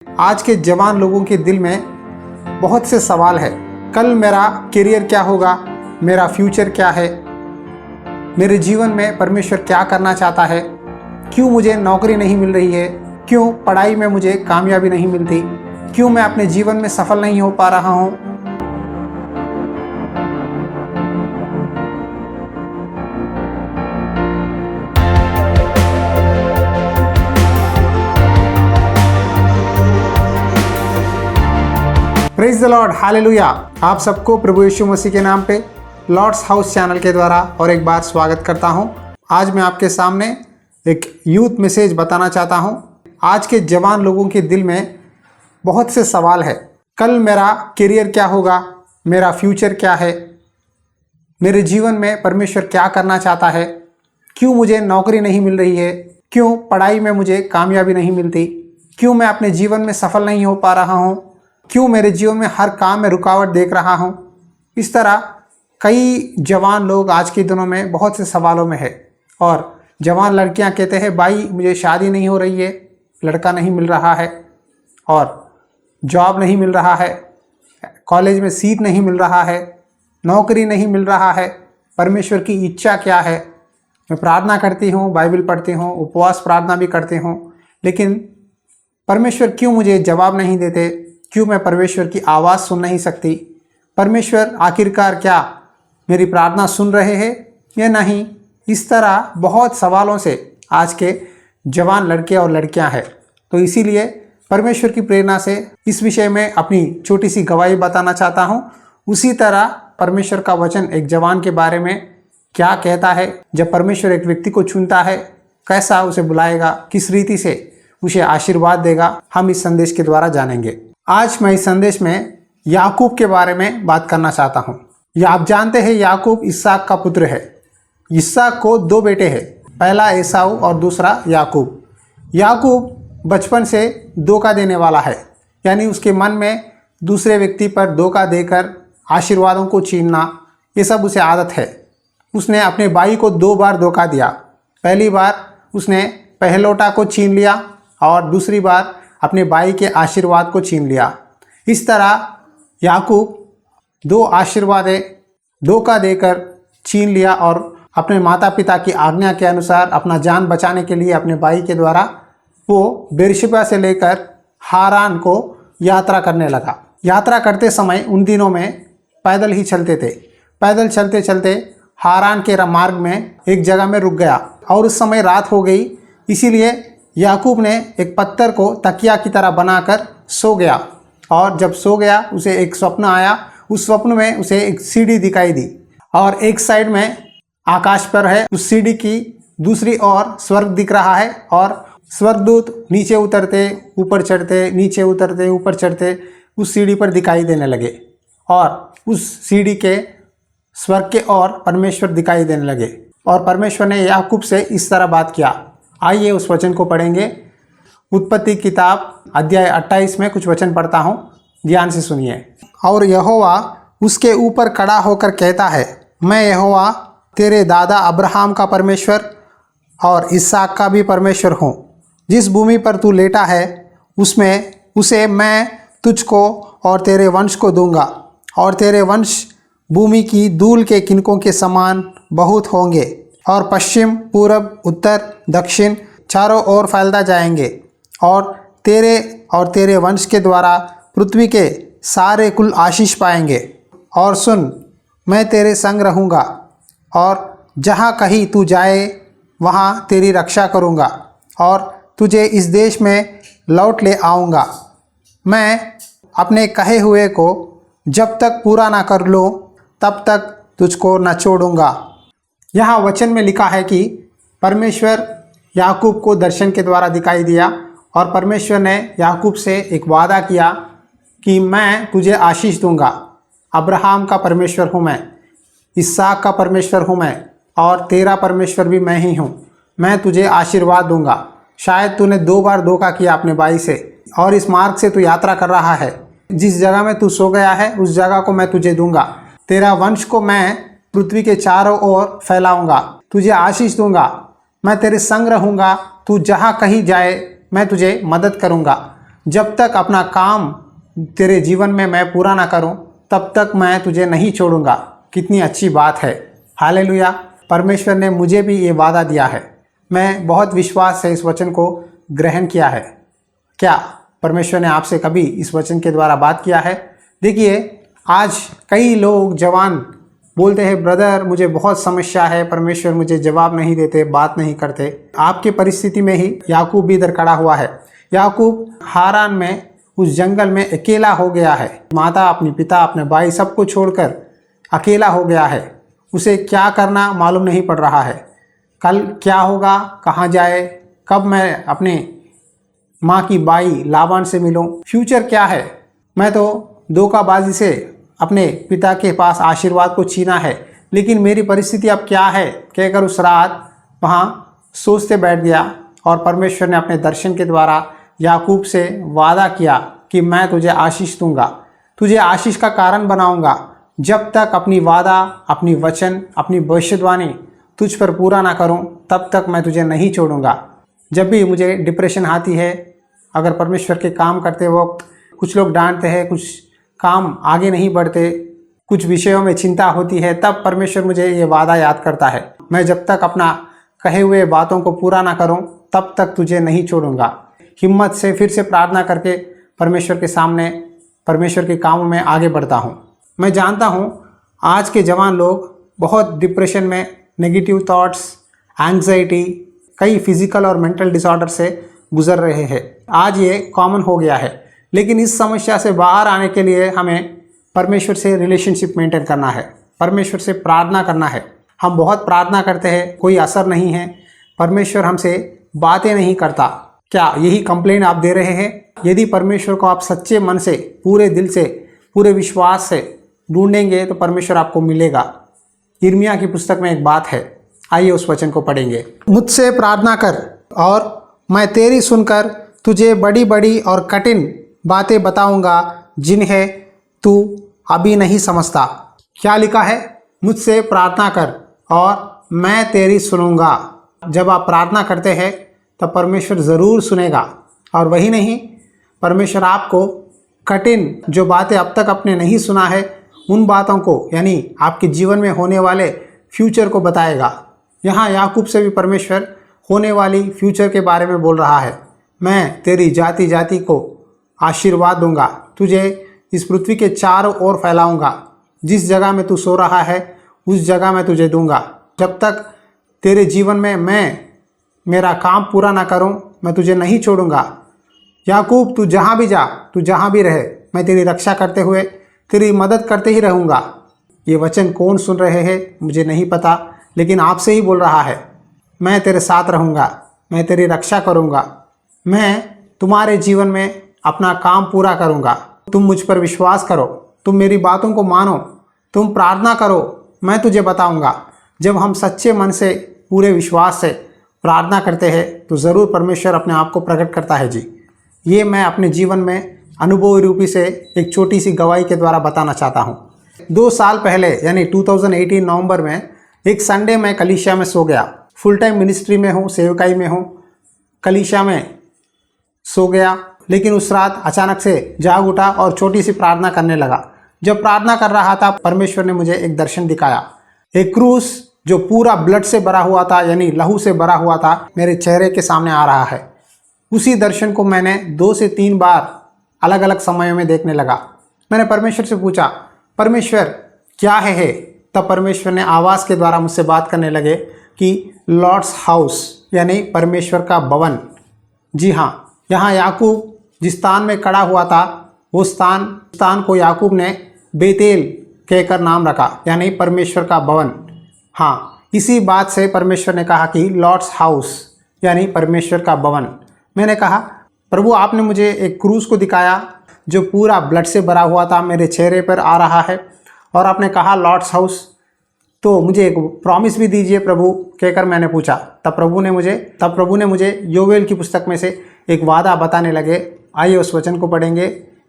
आज के जवान लोगों के दिल में बहुत से सवाल है। कल मेरा करियर क्या होगा, मेरा फ्यूचर क्या है, मेरे जीवन में परमेश्वर क्या करना चाहता है, क्यों मुझे नौकरी नहीं मिल रही है, क्यों पढ़ाई में मुझे कामयाबी नहीं मिलती, क्यों मैं अपने जीवन में सफल नहीं हो पा रहा हूँ। Praise the Lord, hallelujah. आप सबको प्रभु यीशु मसीह के नाम पे लॉर्ड्स हाउस चैनल के द्वारा और एक बार स्वागत करता हूं। आज मैं आपके सामने एक यूथ मैसेज बताना चाहता हूं। आज के जवान लोगों के दिल में बहुत से सवाल है। कल मेरा करियर क्या होगा, मेरा फ्यूचर क्या है, मेरे जीवन में परमेश्वर क्या करना चाहता है, क्यों मुझे नौकरी नहीं मिल रही है, क्यों पढ़ाई में मुझे कामयाबी नहीं मिलती, क्यों मैं अपने जीवन में सफल नहीं हो पा रहा हूँ, क्यों मेरे जीवन में हर काम में रुकावट देख रहा हूँ। इस तरह कई जवान लोग आज के दिनों में बहुत से सवालों में है। और जवान लड़कियां कहते हैं, भाई मुझे शादी नहीं हो रही है, लड़का नहीं मिल रहा है और जॉब नहीं मिल रहा है, कॉलेज में सीट नहीं मिल रहा है, नौकरी नहीं मिल रहा है, परमेश्वर की इच्छा क्या है। मैं प्रार्थना करती हूँ, बाइबल पढ़ती हूँ, उपवास प्रार्थना भी करती हूँ, लेकिन परमेश्वर क्यों मुझे जवाब नहीं देते, क्यों मैं परमेश्वर की आवाज़ सुन नहीं सकती, परमेश्वर आखिरकार क्या मेरी प्रार्थना सुन रहे हैं या नहीं। इस तरह बहुत सवालों से आज के जवान लड़के और लड़कियां हैं। तो इसीलिए परमेश्वर की प्रेरणा से इस विषय में अपनी छोटी सी गवाही बताना चाहता हूं। उसी तरह परमेश्वर का वचन एक जवान के बारे में क्या कहता है, जब परमेश्वर एक व्यक्ति को चुनता है कैसा उसे बुलाएगा, किस रीति से उसे आशीर्वाद देगा, हम इस संदेश के द्वारा जानेंगे। आज मैं इस संदेश में याकूब के बारे में बात करना चाहता हूँ। या आप जानते हैं याकूब इसहाक का पुत्र है। इसहाक को दो बेटे हैं, पहला एसाऊ और दूसरा याकूब। याकूब बचपन से धोखा देने वाला है, यानी उसके मन में दूसरे व्यक्ति पर धोखा देकर आशीर्वादों को छीनना, ये सब उसे आदत है। उसने अपने भाई को 2 बार धोखा दिया। पहली बार उसने पहलौठा को छीन लिया और दूसरी बार अपने भाई के आशीर्वाद को छीन लिया। इस तरह याकूब 2 आशीर्वादें धोखा देकर छीन लिया और अपने माता पिता की आज्ञा के अनुसार अपना जान बचाने के लिए अपने भाई के द्वारा वो बेरशेबा से लेकर हारान को यात्रा करने लगा। यात्रा करते समय उन दिनों में पैदल ही चलते थे। पैदल चलते चलते हारान के मार्ग में एक जगह में रुक गया और उस समय रात हो गई। इसीलिए याकूब ने एक पत्थर को तकिया की तरह बनाकर सो गया और जब सो गया उसे एक स्वप्न आया। उस स्वप्न में उसे एक सीढ़ी दिखाई दी और एक साइड में आकाश पर है, उस सीढ़ी की दूसरी ओर स्वर्ग दिख रहा है और स्वर्गदूत नीचे उतरते ऊपर चढ़ते, नीचे उतरते ऊपर चढ़ते उस सीढ़ी पर दिखाई देने लगे और उस सीढ़ी के स्वर्ग के ओर परमेश्वर दिखाई देने लगे। और परमेश्वर ने याकूब से इस तरह बात किया। आइए उस वचन को पढ़ेंगे। उत्पत्ति किताब अध्याय 28 में कुछ वचन पढ़ता हूँ, ध्यान से सुनिए। और यहोवा उसके ऊपर खड़ा होकर कहता है, मैं यहोवा तेरे दादा अब्राहम का परमेश्वर और इसहाक का भी परमेश्वर हूँ। जिस भूमि पर तू लेटा है उसमें उसे मैं तुझको और तेरे वंश को दूंगा और तेरे वंश भूमि की धूल के किनकों के समान बहुत होंगे और पश्चिम पूरब उत्तर दक्षिण चारों ओर फैलता जाएंगे और तेरे वंश के द्वारा पृथ्वी के सारे कुल आशीष पाएंगे। और सुन, मैं तेरे संग रहूँगा और जहाँ कहीं तू जाए वहाँ तेरी रक्षा करूँगा और तुझे इस देश में लौट ले आऊँगा। मैं अपने कहे हुए को जब तक पूरा ना कर लूँ तब तक तुझको न छोड़ूंगा। यहाँ वचन में लिखा है कि परमेश्वर याकूब को दर्शन के द्वारा दिखाई दिया और परमेश्वर ने याकूब से एक वादा किया कि मैं तुझे आशीष दूंगा। अब्राहम का परमेश्वर हूँ मैं, इसहाक का परमेश्वर हूँ मैं और तेरा परमेश्वर भी मैं ही हूँ। मैं तुझे आशीर्वाद दूंगा। शायद तूने 2 बार धोखा किया अपने भाई से और इस मार्ग से तू यात्रा कर रहा है। जिस जगह में तू सो गया है उस जगह को मैं तुझे दूंगा। तेरा वंश को मैं पृथ्वी के चारों ओर फैलाऊंगा, तुझे आशीष दूंगा, मैं तेरे संग रहूंगा, तू जहाँ कहीं जाए मैं तुझे मदद करूंगा। जब तक अपना काम तेरे जीवन में मैं पूरा ना करूं, तब तक मैं तुझे नहीं छोड़ूंगा। कितनी अच्छी बात है। हालेलुया। परमेश्वर ने मुझे भी ये वादा दिया है। मैं बहुत विश्वास से इस वचन को ग्रहण किया है। क्या परमेश्वर ने आपसे कभी इस वचन के द्वारा बात किया है? देखिए, आज कई लोग जवान बोलते हैं, ब्रदर मुझे बहुत समस्या है, परमेश्वर मुझे जवाब नहीं देते, बात नहीं करते। आपकी परिस्थिति में ही याकूब भी इधर खड़ा हुआ है। याकूब हारान में उस जंगल में अकेला हो गया है। माता, अपने पिता, अपने भाई सबको छोड़कर अकेला हो गया है। उसे क्या करना मालूम नहीं पड़ रहा है। कल क्या होगा, कहाँ जाए, कब मैं अपने माँ की बाई लाबान से मिलूं, फ्यूचर क्या है। मैं तो धोखाबाजी से अपने पिता के पास आशीर्वाद को छीना है, लेकिन मेरी परिस्थिति अब क्या है कहकर उस रात वहाँ सोचते बैठ गया। और परमेश्वर ने अपने दर्शन के द्वारा याकूब से वादा किया कि मैं तुझे आशीष दूंगा, तुझे आशीष का कारण बनाऊंगा। जब तक अपनी वादा, अपनी वचन, अपनी भविष्यवाणी तुझ पर पूरा ना करूं, तब तक मैं तुझे नहीं छोड़ूंगा। जब भी मुझे डिप्रेशन आती है, अगर परमेश्वर के काम करते वक्त कुछ लोग डांटते हैं, कुछ काम आगे नहीं बढ़ते, कुछ विषयों में चिंता होती है, तब परमेश्वर मुझे ये वादा याद करता है, मैं जब तक अपना कहे हुए बातों को पूरा ना करूं, तब तक तुझे नहीं छोड़ूंगा। हिम्मत से फिर से प्रार्थना करके परमेश्वर के सामने, परमेश्वर के कामों में आगे बढ़ता हूं। मैं जानता हूं आज के जवान लोग बहुत डिप्रेशन में, नेगेटिव थॉट्स, एंग्जाइटी, कई फिजिकल और मेंटल डिसऑर्डर से गुजर रहे हैं। आज ये कॉमन हो गया है। लेकिन इस समस्या से बाहर आने के लिए हमें परमेश्वर से रिलेशनशिप मेंटेन करना है, परमेश्वर से प्रार्थना करना है। हम बहुत प्रार्थना करते हैं, कोई असर नहीं है, परमेश्वर हमसे बातें नहीं करता। क्या यही कंप्लेंट आप दे रहे हैं? यदि परमेश्वर को आप सच्चे मन से, पूरे दिल से, पूरे विश्वास से ढूंढेंगे तो परमेश्वर आपको मिलेगा। यिर्मयाह की पुस्तक में एक बात है, आइए उस वचन को पढ़ेंगे। मुझसे प्रार्थना कर और मैं तेरी सुनकर तुझे बड़ी बड़ी और कठिन बातें बताऊंगा जिन्हें तू अभी नहीं समझता। क्या लिखा है? मुझसे प्रार्थना कर और मैं तेरी सुनूंगा। जब आप प्रार्थना करते हैं तब परमेश्वर ज़रूर सुनेगा। और वही नहीं, परमेश्वर आपको कठिन जो बातें अब तक आपने नहीं सुना है, उन बातों को, यानी आपके जीवन में होने वाले फ्यूचर को बताएगा। यहाँ याकूब से भी परमेश्वर होने वाली फ्यूचर के बारे में बोल रहा है। मैं तेरी जाति जाति को आशीर्वाद दूंगा, तुझे इस पृथ्वी के चारों ओर फैलाऊंगा, जिस जगह में तू सो रहा है उस जगह में तुझे दूंगा। जब तक तेरे जीवन में मैं मेरा काम पूरा ना करूं, मैं तुझे नहीं छोड़ूंगा। याकूब, तू जहाँ भी जा, तू जहाँ भी रहे, मैं तेरी रक्षा करते हुए तेरी मदद करते ही रहूँगा। ये वचन कौन सुन रहे हैं मुझे नहीं पता, लेकिन आपसे ही बोल रहा है। मैं तेरे साथ रहूँगा, मैं तेरी रक्षा करूँगा, मैं तुम्हारे जीवन में अपना काम पूरा करूँगा। तुम मुझ पर विश्वास करो, तुम मेरी बातों को मानो, तुम प्रार्थना करो, मैं तुझे बताऊँगा। जब हम सच्चे मन से, पूरे विश्वास से प्रार्थना करते हैं तो ज़रूर परमेश्वर अपने आप को प्रकट करता है जी। ये मैं अपने जीवन में अनुभव रूपी से एक छोटी सी गवाही के द्वारा बताना चाहता हूँ। 2 साल पहले यानी 2018 नवंबर में एक संडे में कलीसिया में सो गया। फुल टाइम मिनिस्ट्री में हूँ, सेवकाई में हूँ, कलीसिया में सो गया। लेकिन उस रात अचानक से जाग उठा और छोटी सी प्रार्थना करने लगा। जब प्रार्थना कर रहा था, परमेश्वर ने मुझे एक दर्शन दिखाया। एक क्रूस जो पूरा ब्लड से भरा हुआ था, यानी लहू से भरा हुआ था, मेरे चेहरे के सामने आ रहा है। उसी दर्शन को मैंने 2 से 3 बार अलग अलग समयों में देखने लगा। मैंने परमेश्वर से पूछा, परमेश्वर क्या है? तब परमेश्वर ने आवाज़ के द्वारा मुझसे बात करने लगे कि लॉर्ड्स हाउस, यानी परमेश्वर का भवन। जी हाँ, यहाँ याकूब जिस स्थान में खड़ा हुआ था, वो स्थान को याकूब ने बेतेल कहकर नाम रखा, यानी परमेश्वर का भवन। हाँ, इसी बात से परमेश्वर ने कहा कि लॉर्ड्स हाउस, यानी परमेश्वर का भवन। मैंने कहा, प्रभु आपने मुझे एक क्रूस को दिखाया जो पूरा ब्लड से भरा हुआ था, मेरे चेहरे पर आ रहा है, और आपने कहा लॉर्ड्स हाउस, तो मुझे एक प्रॉमिस भी दीजिए प्रभु कहकर मैंने पूछा। तब प्रभु ने मुझे योवेल की पुस्तक में से एक वादा बताने लगे। आइए उस वचन को पढ़ेंगे।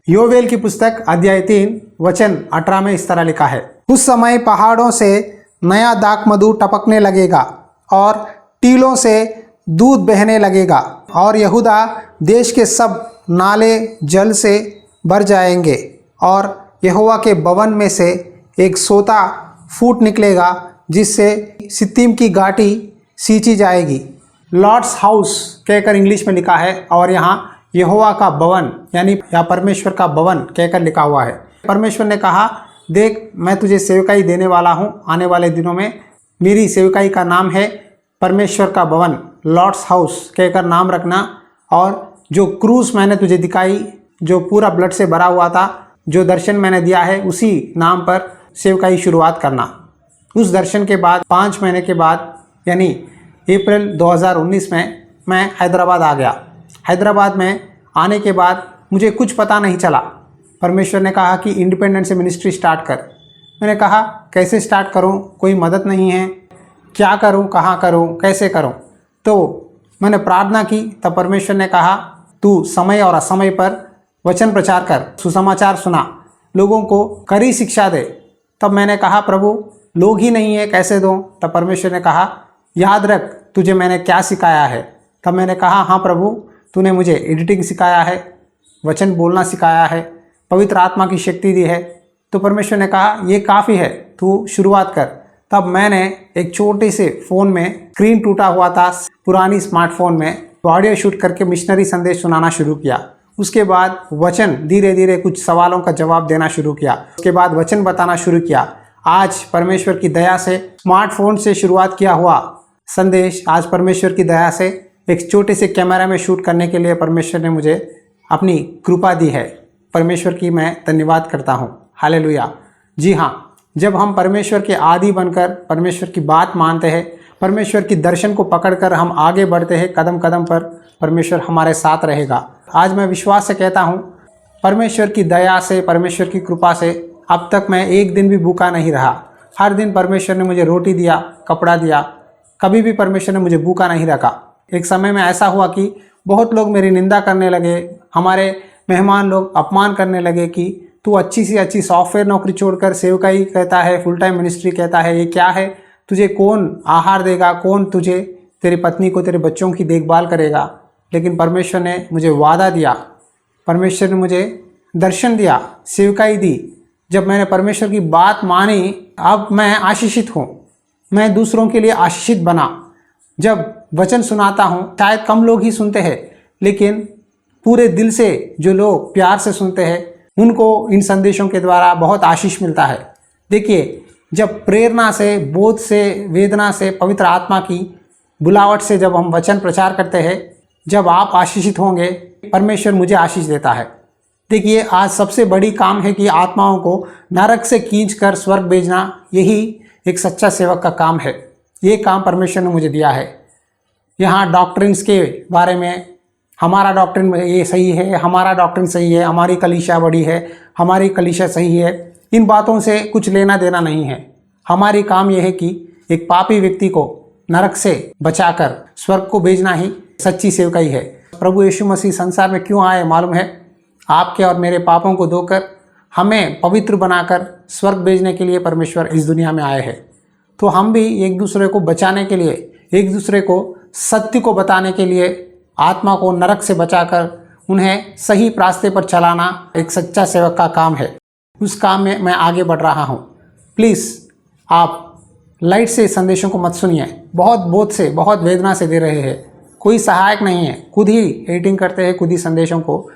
योवेल की पुस्तक अध्याय 3 वचन 18 में इस तरह लिखा है, उस समय पहाड़ों से नया दाखमधु टपकने लगेगा और टीलों से दूध बहने लगेगा, और यहूदा देश के सब नाले जल से भर जाएंगे और यहोवा के भवन में से एक सोता फूट निकलेगा जिससे सित्तीम की घाटी सींची जाएगी। लॉर्ड्स हाउस कहकर इंग्लिश में लिखा है और यहाँ यहोवा का भवन यानी या परमेश्वर का भवन कहकर लिखा हुआ है। परमेश्वर ने कहा, देख मैं तुझे सेवकाई देने वाला हूँ। आने वाले दिनों में मेरी सेवकाई का नाम है परमेश्वर का भवन, लॉर्ड्स हाउस कहकर नाम रखना। और जो क्रूस मैंने तुझे दिखाई, जो पूरा ब्लड से भरा हुआ था, जो दर्शन मैंने दिया है, उसी नाम पर सेवकाई शुरुआत करना। उस दर्शन के बाद 5 महीने के बाद यानी अप्रैल 2019 में मैं हैदराबाद आ गया। हैदराबाद में आने के बाद मुझे कुछ पता नहीं चला। परमेश्वर ने कहा कि इंडिपेंडेंट से मिनिस्ट्री स्टार्ट कर। मैंने कहा कैसे स्टार्ट करूं, कोई मदद नहीं है, क्या करूं, कहाँ करूं, कैसे करूं। तो मैंने प्रार्थना की। तब परमेश्वर ने कहा तू समय और असमय पर वचन प्रचार कर, सुसमाचार सुना, लोगों को कड़ी शिक्षा दे। तब मैंने कहा प्रभु लोग ही नहीं है, कैसे दूं। तब परमेश्वर ने कहा याद रख तुझे मैंने क्या सिखाया है। तब मैंने कहा हाँ प्रभु, तूने मुझे एडिटिंग सिखाया है, वचन बोलना सिखाया है, पवित्र आत्मा की शक्ति दी है। तो परमेश्वर ने कहा ये काफ़ी है, तू शुरुआत कर। तब मैंने एक छोटे से फ़ोन में, स्क्रीन टूटा हुआ था पुरानी स्मार्टफोन में, ऑडियो शूट करके मिशनरी संदेश सुनाना शुरू किया। उसके बाद वचन धीरे धीरे कुछ सवालों का जवाब देना शुरू किया। उसके बाद वचन बताना शुरू किया। आज परमेश्वर की दया से स्मार्टफोन से शुरुआत किया हुआ संदेश आज परमेश्वर की दया से एक छोटे से कैमरा में शूट करने के लिए परमेश्वर ने मुझे अपनी कृपा दी है। परमेश्वर की मैं धन्यवाद करता हूँ। हालेलुया। जी हाँ, जब हम परमेश्वर के आदि बनकर परमेश्वर की बात मानते हैं, परमेश्वर की दर्शन को पकड़कर हम आगे बढ़ते हैं, कदम कदम पर परमेश्वर हमारे साथ रहेगा। आज मैं विश्वास से कहता हूँ, परमेश्वर की दया से, परमेश्वर की कृपा से अब तक मैं एक दिन भी भूखा नहीं रहा। हर दिन परमेश्वर ने मुझे रोटी दिया, कपड़ा दिया, कभी भी परमेश्वर ने मुझे भूखा नहीं रखा। एक समय में ऐसा हुआ कि बहुत लोग मेरी निंदा करने लगे, हमारे मेहमान लोग अपमान करने लगे कि तू अच्छी सी अच्छी सॉफ्टवेयर नौकरी छोड़कर सेवकाई कहता है, फुल टाइम मिनिस्ट्री कहता है, ये क्या है, तुझे कौन आहार देगा, कौन तुझे, तेरी पत्नी को, तेरे बच्चों की देखभाल करेगा। लेकिन परमेश्वर ने मुझे वादा दिया, परमेश्वर ने मुझे दर्शन दिया, सेवकाई दी। जब मैंने परमेश्वर की बात मानी, अब मैं आशीषित हूँ, मैं दूसरों के लिए आशीषित बना। जब वचन सुनाता हूँ, शायद कम लोग ही सुनते हैं, लेकिन पूरे दिल से जो लोग प्यार से सुनते हैं उनको इन संदेशों के द्वारा बहुत आशीष मिलता है। देखिए, जब प्रेरणा से, बोध से, वेदना से, पवित्र आत्मा की बुलावट से जब हम वचन प्रचार करते हैं, जब आप आशीषित होंगे, परमेश्वर मुझे आशीष देता है। देखिए, आज सबसे बड़ी काम है कि आत्माओं को नरक से खींचकर स्वर्ग भेजना। यही एक सच्चा सेवक का काम है। ये काम परमेश्वर ने मुझे दिया है। यहाँ डॉक्ट्रिन्स के बारे में, हमारा डॉक्ट्रिन ये सही है, हमारा डॉक्ट्रिन सही है, हमारी कलीसिया बड़ी है, हमारी कलीसिया सही है, इन बातों से कुछ लेना देना नहीं है। हमारी काम यह है कि एक पापी व्यक्ति को नरक से बचाकर स्वर्ग को भेजना ही सच्ची सेवकाई है। प्रभु यीशु मसीह संसार में क्यों आए मालूम है? आपके और मेरे पापों को धोकर हमें पवित्र बनाकर स्वर्ग भेजने के लिए परमेश्वर इस दुनिया में आए हैं। तो हम भी एक दूसरे को बचाने के लिए, एक दूसरे को सत्य को बताने के लिए, आत्मा को नरक से बचाकर उन्हें सही रास्ते पर चलाना एक सच्चा सेवक का काम है। उस काम में मैं आगे बढ़ रहा हूँ। प्लीज़ आप लाइट से संदेशों को मत सुनिए। बहुत बोझ से, बहुत वेदना से दे रहे हैं। कोई सहायक नहीं है, खुद ही एडिटिंग करते हैं, खुद ही संदेशों को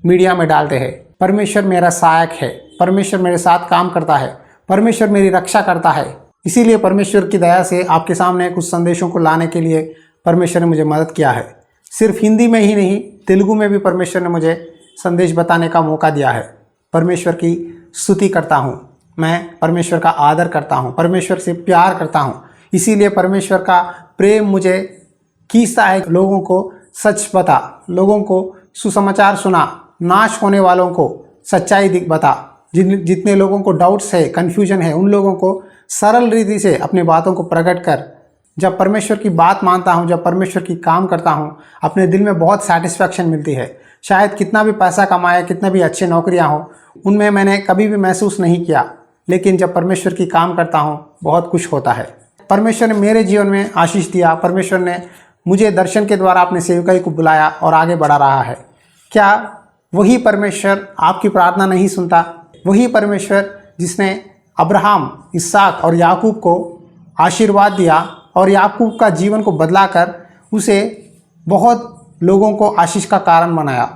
मीडिया में डालते हैं। परमेश्वर मेरा सहायक है, परमेश्वर मेरे साथ काम करता है, परमेश्वर मेरी रक्षा करता है। इसीलिए परमेश्वर की दया से आपके सामने कुछ संदेशों को लाने के लिए परमेश्वर ने मुझे मदद किया है। सिर्फ हिंदी में ही नहीं, तेलुगु में भी परमेश्वर ने मुझे संदेश बताने का मौका दिया है। परमेश्वर की स्तुति करता हूँ, मैं परमेश्वर का आदर करता हूँ, परमेश्वर से प्यार करता हूँ। इसीलिए परमेश्वर का प्रेम मुझे खींचता है। लोगों को सच बता, लोगों को सुसमाचार सुना, नाश होने वालों को सच्चाई बता। जितने लोगों को डाउट्स है, कन्फ्यूजन है, उन लोगों को सरल रीति से अपनी बातों को प्रकट कर। जब परमेश्वर की बात मानता हूँ, जब परमेश्वर की काम करता हूँ, अपने दिल में बहुत सेटिस्फैक्शन मिलती है। शायद कितना भी पैसा कमाए, कितने भी अच्छे नौकरियाँ हों, उनमें मैंने कभी भी महसूस नहीं किया, लेकिन जब परमेश्वर की काम करता हूँ बहुत कुछ होता है। परमेश्वर ने मेरे जीवन में आशीष दिया। परमेश्वर ने मुझे दर्शन के द्वारा अपने सेवकाई को बुलाया और आगे बढ़ा रहा है। क्या वही परमेश्वर आपकी प्रार्थना नहीं सुनता? वही परमेश्वर जिसने अब्राहम, इसहाक और याकूब को आशीर्वाद दिया और याकूब का जीवन को बदलाकर उसे बहुत लोगों को आशीष का कारण बनाया।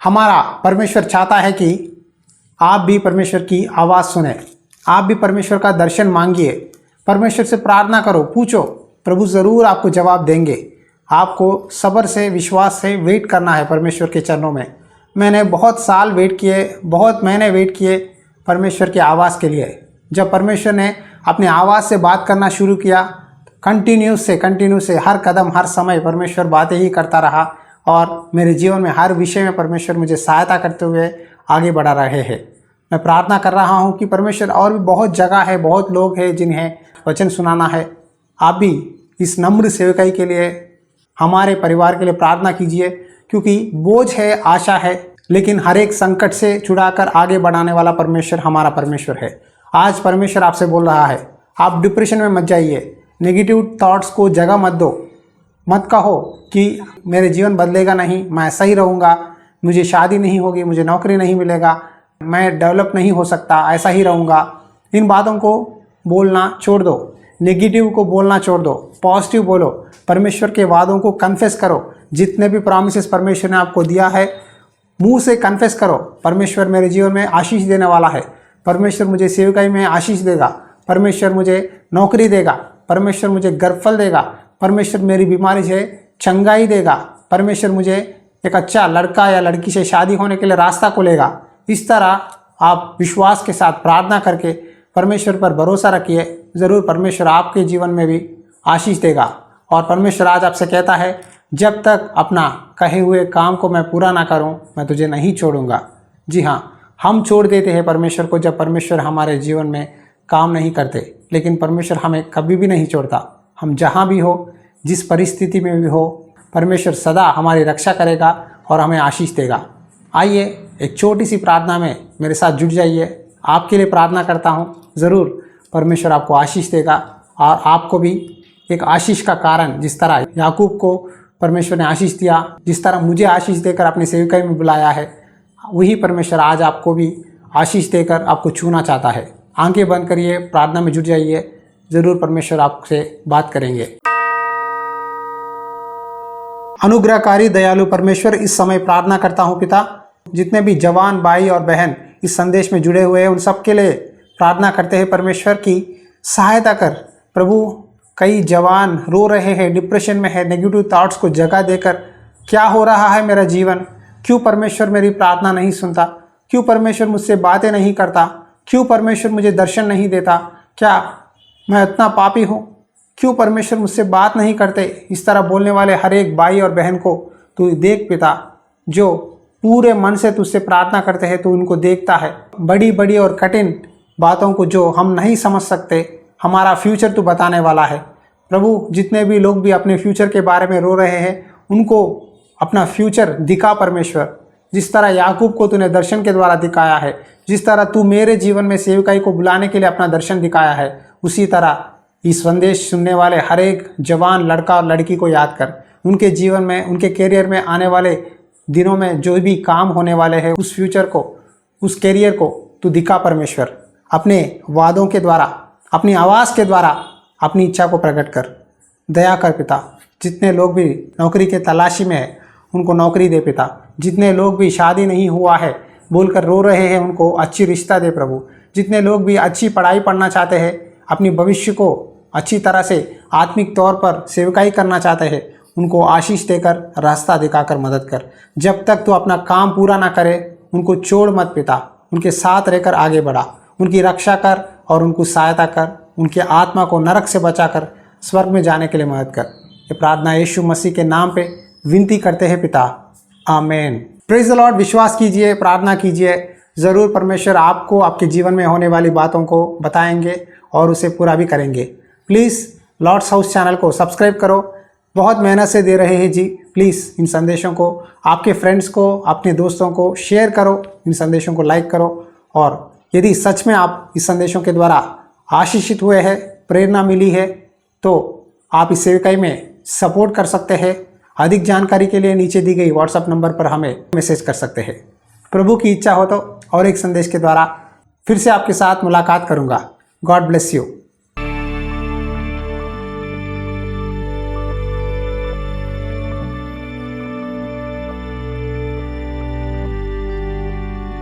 हमारा परमेश्वर चाहता है कि आप भी परमेश्वर की आवाज़ सुने, आप भी परमेश्वर का दर्शन मांगिए, परमेश्वर से प्रार्थना करो, पूछो, प्रभु ज़रूर आपको जवाब देंगे। आपको सब्र से, विश्वास से वेट करना है परमेश्वर के चरणों में। मैंने बहुत साल वेट किए, बहुत महीने वेट किए परमेश्वर की आवाज़ के लिए। जब परमेश्वर ने अपनी आवाज़ से बात करना शुरू किया, कंटिन्यू से हर कदम, हर समय परमेश्वर बातें ही करता रहा और मेरे जीवन में हर विषय में परमेश्वर मुझे सहायता करते हुए आगे बढ़ा रहे हैं। मैं प्रार्थना कर रहा हूँ कि परमेश्वर, और भी बहुत जगह है, बहुत लोग हैं जिन्हें वचन सुनाना है। आप भी इस नम्र सेवकाई के लिए, हमारे परिवार के लिए प्रार्थना कीजिए, क्योंकि बोझ है, आशा है, लेकिन हर एक संकट से छुड़ाकर आगे बढ़ाने वाला परमेश्वर हमारा परमेश्वर है। आज परमेश्वर आपसे बोल रहा है, आप डिप्रेशन में मत जाइए, नेगेटिव थॉट्स को जगह मत दो, मत कहो कि मेरे जीवन बदलेगा नहीं, मैं ऐसा ही रहूँगा, मुझे शादी नहीं होगी, मुझे नौकरी नहीं मिलेगा, मैं डेवलप नहीं हो सकता, ऐसा ही रहूँगा। इन बातों को बोलना छोड़ दो, नेगेटिव को बोलना छोड़ दो, पॉजिटिव बोलो, परमेश्वर के वादों को कन्फेस करो। जितने भी प्रॉमिसेस परमेश्वर ने आपको दिया है, मुंह से कन्फेस करो, परमेश्वर मेरे जीवन में आशीष देने वाला है, परमेश्वर मुझे सेवकाई में आशीष देगा, परमेश्वर मुझे नौकरी देगा, परमेश्वर मुझे गर्भफल देगा, परमेश्वर मेरी बीमारी से चंगाई देगा, परमेश्वर मुझे एक अच्छा लड़का या लड़की से शादी होने के लिए रास्ता खोलेगा। इस तरह आप विश्वास के साथ प्रार्थना करके परमेश्वर पर भरोसा रखिए, ज़रूर परमेश्वर आपके जीवन में भी आशीष देगा। और परमेश्वर आज आपसे कहता है, जब तक अपना कहे हुए काम को मैं पूरा ना करूं, मैं तुझे नहीं छोड़ूंगा। जी हाँ, हम छोड़ देते हैं परमेश्वर को जब परमेश्वर हमारे जीवन में काम नहीं करते, लेकिन परमेश्वर हमें कभी भी नहीं छोड़ता। हम जहाँ भी हो, जिस परिस्थिति में भी हो, परमेश्वर सदा हमारी रक्षा करेगा और हमें आशीष देगा। आइए एक छोटी सी प्रार्थना में मेरे साथ जुट जाइए। आपके लिए प्रार्थना करता हूँ, ज़रूर परमेश्वर आपको आशीष देगा और आपको भी एक आशीष का कारण, जिस तरह याकूब को परमेश्वर ने आशीष दिया, जिस तरह मुझे आशीष देकर अपने सेवकाई में बुलाया है, वही परमेश्वर आज आपको भी आशीष देकर आपको छूना चाहता है। आंखें बंद करिए, प्रार्थना में जुट जाइए, ज़रूर परमेश्वर आपसे बात करेंगे। अनुग्रहकारी दयालु परमेश्वर, इस समय प्रार्थना करता हूँ पिता, जितने भी जवान भाई और बहन इस संदेश में जुड़े हुए हैं, उन सब के लिए प्रार्थना करते हैं परमेश्वर की सहायता कर। प्रभु, कई जवान रो रहे हैं, डिप्रेशन में है, नेगेटिव थॉट्स को जगह देकर, क्या हो रहा है मेरा जीवन, क्यों परमेश्वर मेरी प्रार्थना नहीं सुनता, क्यों परमेश्वर मुझसे बातें नहीं करता, क्यों परमेश्वर मुझे दर्शन नहीं देता, क्या मैं इतना पापी हूँ, क्यों परमेश्वर मुझसे बात नहीं करते। इस तरह बोलने वाले हर एक भाई और बहन को तू देख पिता, जो पूरे मन से तुझसे प्रार्थना करते हैं, तू उनको देखता है। बड़ी बड़ी और कठिन बातों को जो हम नहीं समझ सकते, हमारा फ्यूचर तू बताने वाला है। प्रभु, जितने भी लोग भी अपने फ्यूचर के बारे में रो रहे हैं, उनको अपना फ्यूचर दिखा परमेश्वर। जिस तरह याकूब को तूने दर्शन के द्वारा दिखाया है, जिस तरह तू मेरे जीवन में सेवकाई को बुलाने के लिए अपना दर्शन दिखाया है, उसी तरह इस संदेश सुनने वाले हर एक जवान लड़का और लड़की को याद कर। उनके जीवन में, उनके कैरियर में आने वाले दिनों में जो भी काम होने वाले हैं, उस फ्यूचर को, उस कैरियर को तू दिखा परमेश्वर। अपने वादों के द्वारा, अपनी आवाज़ के द्वारा अपनी इच्छा को प्रकट कर। दया कर पिता। जितने लोग भी नौकरी के तलाशी में है, उनको नौकरी दे पिता। जितने लोग भी शादी नहीं हुआ है बोलकर रो रहे हैं, उनको अच्छी रिश्ता दे प्रभु। जितने लोग भी अच्छी पढ़ाई पढ़ना चाहते हैं, अपनी भविष्य को अच्छी तरह से आत्मिक तौर पर सेवकाई करना चाहते हैं, उनको आशीष देकर, रास्ता दिखाकर मदद कर। जब तक तू अपना काम पूरा ना करे, उनको छोड़ मत पिता। उनके साथ रहकर आगे बढ़ा, उनकी रक्षा कर और उनको सहायता कर। उनकी आत्मा को नरक से बचाकर स्वर्ग में जाने के लिए मदद कर। ये प्रार्थना यीशु मसीह के नाम पे विनती करते हैं पिता, आमीन। Praise the Lord. विश्वास कीजिए, प्रार्थना कीजिए, ज़रूर परमेश्वर आपको आपके जीवन में होने वाली बातों को बताएंगे और उसे पूरा भी करेंगे। प्लीज़ लॉर्ड्स हाउस चैनल को सब्सक्राइब करो। बहुत मेहनत से दे रहे हैं जी। प्लीज़ इन संदेशों को आपके फ्रेंड्स को, अपने दोस्तों को शेयर करो, इन संदेशों को लाइक करो। और यदि सच में आप इस संदेशों के द्वारा आशीषित हुए हैं, प्रेरणा मिली है, तो आप इस सेवकाई में सपोर्ट कर सकते हैं। अधिक जानकारी के लिए नीचे दी गई व्हाट्सएप नंबर पर हमें मैसेज कर सकते हैं। प्रभु की इच्छा हो तो और एक संदेश के द्वारा फिर से आपके साथ मुलाकात करूंगा। God bless you.